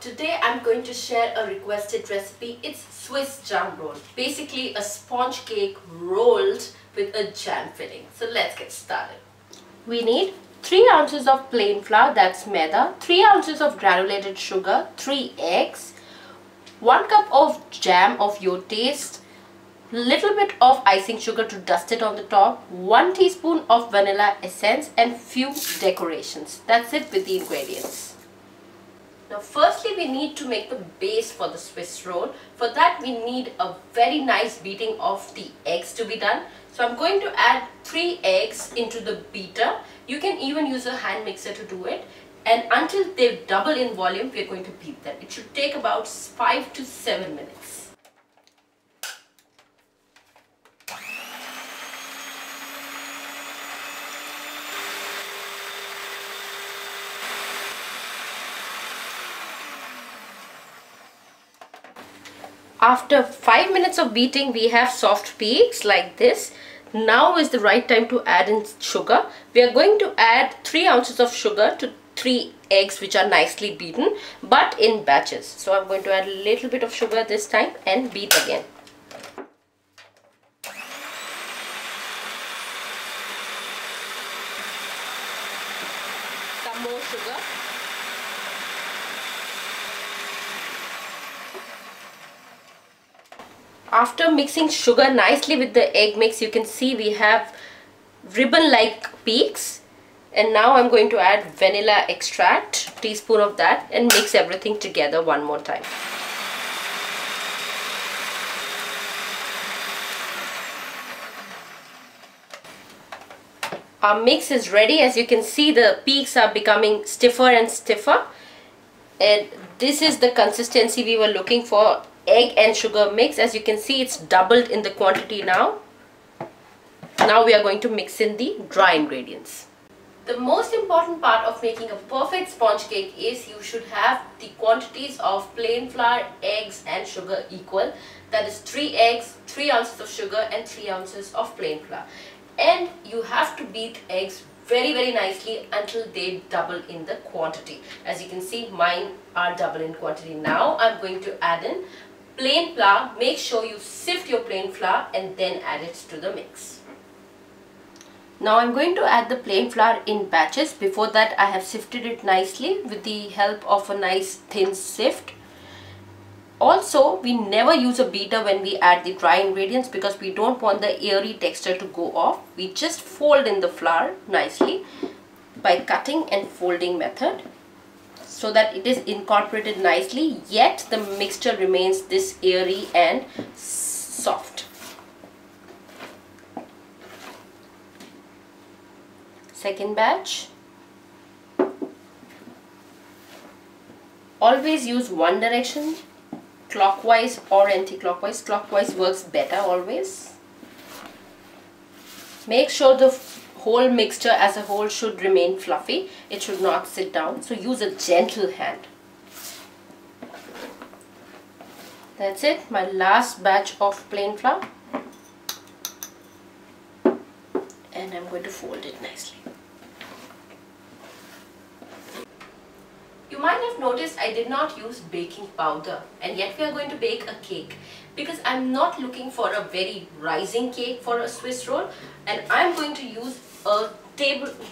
Today I'm going to share a requested recipe. It's Swiss jam roll. Basically a sponge cake rolled with a jam filling. So let's get started. We need 3 ounces of plain flour, that's maida, 3 ounces of granulated sugar, 3 eggs, 1 cup of jam of your taste, little bit of icing sugar to dust it on the top, 1 teaspoon of vanilla essence and few decorations. That's it with the ingredients. Now firstly we need to make the base for the Swiss roll. For that we need a very nice beating of the eggs to be done. So I'm going to add 3 eggs into the beater. You can even use a hand mixer to do it. And until they double in volume we are going to beat them. It should take about 5 to 7 minutes. After 5 minutes of beating, we have soft peaks like this. Now is the right time to add in sugar. We are going to add 3 ounces of sugar to 3 eggs which are nicely beaten, but in batches. So I'm going to add a little bit of sugar this time and beat again. Some more sugar. After mixing sugar nicely with the egg mix, you can see we have ribbon-like peaks. And now I'm going to add vanilla extract, teaspoon of that, and mix everything together one more time. Our mix is ready. As you can see, the peaks are becoming stiffer and stiffer. And this is the consistency we were looking for. Egg and sugar mix. As you can see, it's doubled in the quantity now. Now we are going to mix in the dry ingredients. The most important part of making a perfect sponge cake is you should have the quantities of plain flour, eggs and sugar equal. That is 3 eggs, 3 ounces of sugar and 3 ounces of plain flour. And you have to beat eggs very nicely until they double in the quantity. As you can see, mine are double in quantity. Now I'm going to add in plain flour. Make sure you sift your plain flour and then add it to the mix. Now I'm going to add the plain flour in batches. Before that I have sifted it nicely with the help of a nice thin sift. Also, we never use a beater when we add the dry ingredients because we don't want the airy texture to go off. We just fold in the flour nicely by cutting and folding method, so that it is incorporated nicely, yet the mixture remains this airy and soft. Second batch. Always use one direction, clockwise or anti-clockwise. Clockwise works better always. Make sure the whole mixture as a whole should remain fluffy. It should not sit down. So use a gentle hand. That's it. My last batch of plain flour. And I'm going to fold it nicely. You might have noticed I did not use baking powder, and yet we are going to bake a cake because I'm not looking for a very rising cake for a Swiss roll, and I'm going to use a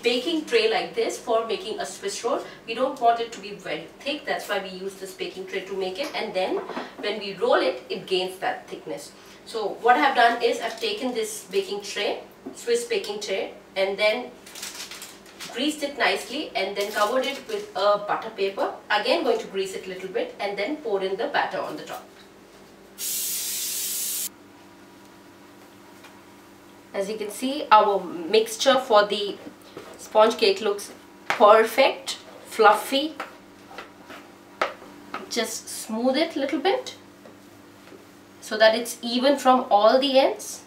baking tray like this for making a Swiss roll. We don't want it to be very thick, that's why we use this baking tray to make it, and then when we roll it, it gains that thickness. So what I have done is I've taken this baking tray, Swiss baking tray, and then greased it nicely and then covered it with a butter paper. Again going to grease it a little bit and then pour in the batter on the top. As you can see, our mixture for the sponge cake looks perfect, fluffy. Just smooth it a little bit so that it's even from all the ends.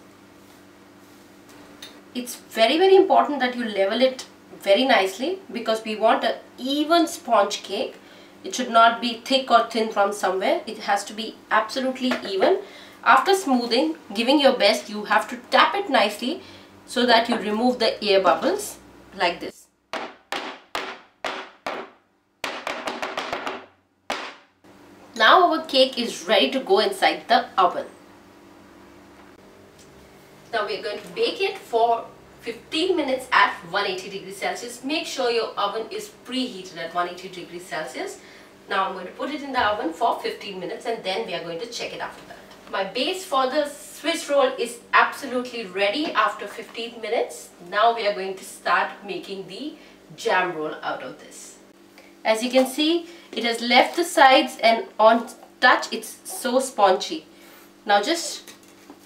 It's very important that you level it very nicely because we want an even sponge cake. It should not be thick or thin from somewhere. It has to be absolutely even. After smoothing, giving your best, you have to tap it nicely so that you remove the air bubbles like this. Now our cake is ready to go inside the oven. Now we are going to bake it for 15 minutes at 180 degrees Celsius. Make sure your oven is preheated at 180 degrees Celsius. Now I'm going to put it in the oven for 15 minutes and then we are going to check it after that. My base for the Swiss roll is absolutely ready after 15 minutes. Now we are going to start making the jam roll out of this. As you can see, it has left the sides and on touch it's so spongy. Now just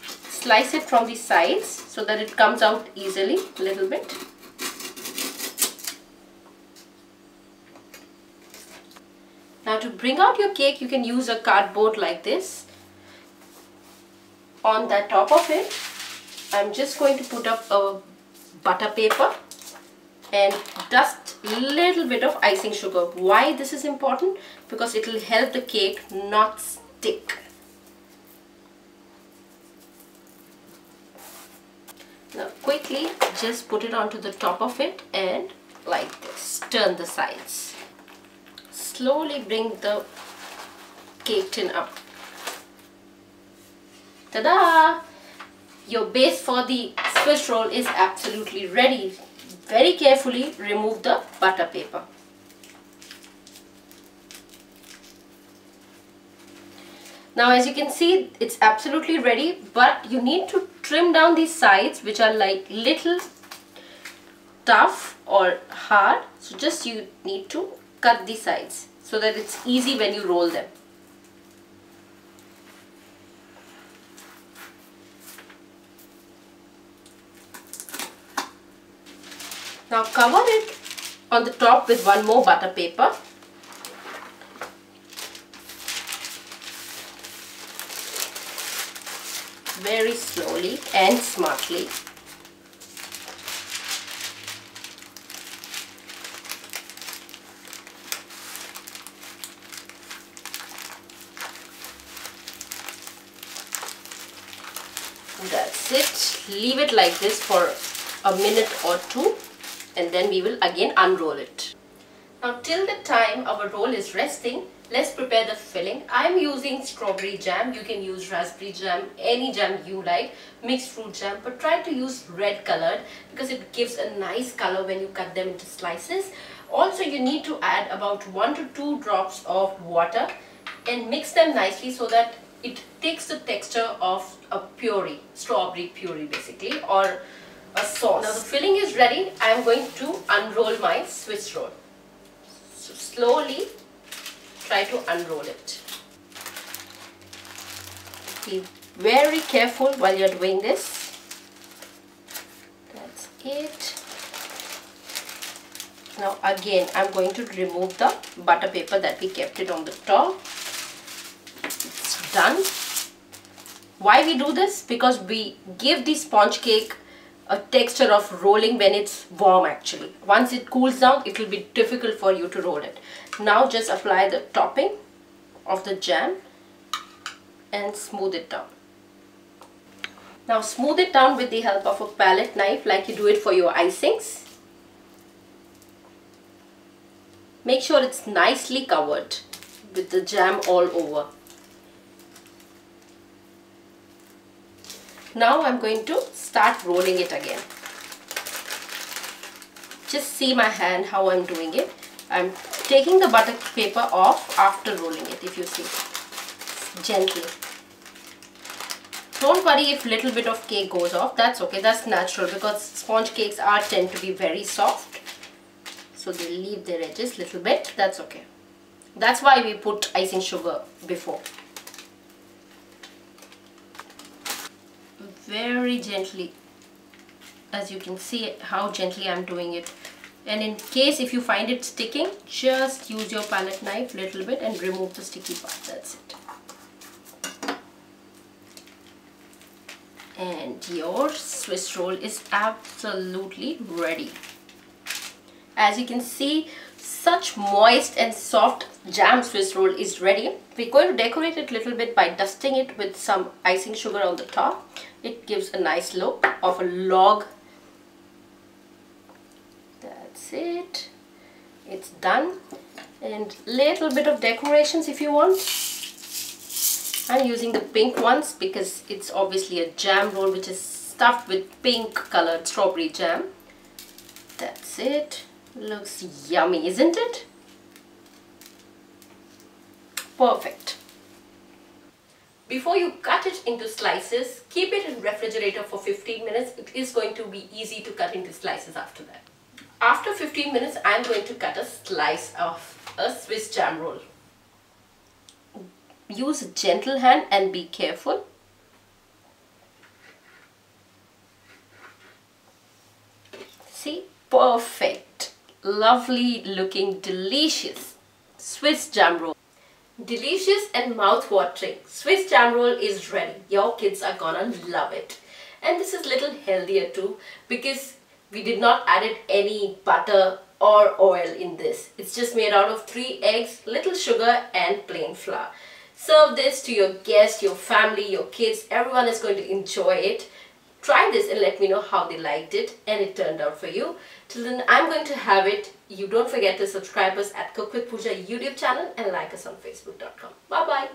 slice it from the sides so that it comes out easily a little bit. Now to bring out your cake, you can use a cardboard like this. On the top of it, I'm just going to put up a butter paper and dust a little bit of icing sugar. Why this is important? Because it will help the cake not stick. Now quickly just put it onto the top of it and like this, turn the sides. Slowly bring the cake tin up. Ta-da! Your base for the Swiss roll is absolutely ready. Very carefully remove the butter paper. Now as you can see, it's absolutely ready, but you need to trim down these sides which are like little tough or hard. So just you need to cut the sides so that it's easy when you roll them. Now cover it on the top with one more butter paper. Very slowly and smartly. That's it. Leave it like this for a minute or two and then we will again unroll it. Now till the time our roll is resting, let's prepare the filling. I am using strawberry jam. You can use raspberry jam, any jam you like, mixed fruit jam, but try to use red colored because it gives a nice color when you cut them into slices. Also you need to add about 1 to 2 drops of water and mix them nicely so that it takes the texture of a puree, strawberry puree basically, or a sauce. Now the filling is ready. I am going to unroll my Swiss roll. So slowly try to unroll it. Be very careful while you're doing this. That's it. Now again I'm going to remove the butter paper that we kept it on the top. It's done. Why we do this? Because we give the sponge cake a texture of rolling when it's warm actually. Once it cools down, it will be difficult for you to roll it. Now just apply the topping of the jam and smooth it down. Now smooth it down with the help of a palette knife like you do it for your icings. Make sure it's nicely covered with the jam all over. Now I'm going to start rolling it again. Just see my hand how I'm doing it. I'm taking the butter paper off after rolling it, if you see. Gently. Don't worry if little bit of cake goes off. That's okay. That's natural because sponge cakes tend to be very soft. So they leave their edges little bit. That's okay. That's why we put icing sugar before. Very gently, as you can see how gently I'm doing it, and in case if you find it sticking, just use your palette knife little bit and remove the sticky part. That's it. And your Swiss roll is absolutely ready. As you can see, such moist and soft jam Swiss roll is ready. We're going to decorate it a little bit by dusting it with some icing sugar on the top. It gives a nice look of a log. That's it. It's done. And little bit of decorations if you want. I'm using the pink ones because it's obviously a jam roll which is stuffed with pink colored strawberry jam. That's it. Looks yummy, isn't it? Perfect. Before you cut it into slices, keep it in refrigerator for 15 minutes. It is going to be easy to cut into slices after that. After 15 minutes, I'm going to cut a slice of a Swiss jam roll. Use a gentle hand and be careful. See, perfect, lovely looking, delicious Swiss jam roll. Delicious and mouth-watering Swiss jam roll is ready. Your kids are gonna love it. And this is a little healthier too because we did not added any butter or oil in this. It's just made out of 3 eggs, little sugar and plain flour. Serve this to your guests, your family, your kids. Everyone is going to enjoy it. Try this and let me know how they liked it and it turned out for you. Till then, I'm going to have it. You don't forget to subscribe us at Cook with Pooja YouTube channel and like us on Facebook.com. Bye-bye.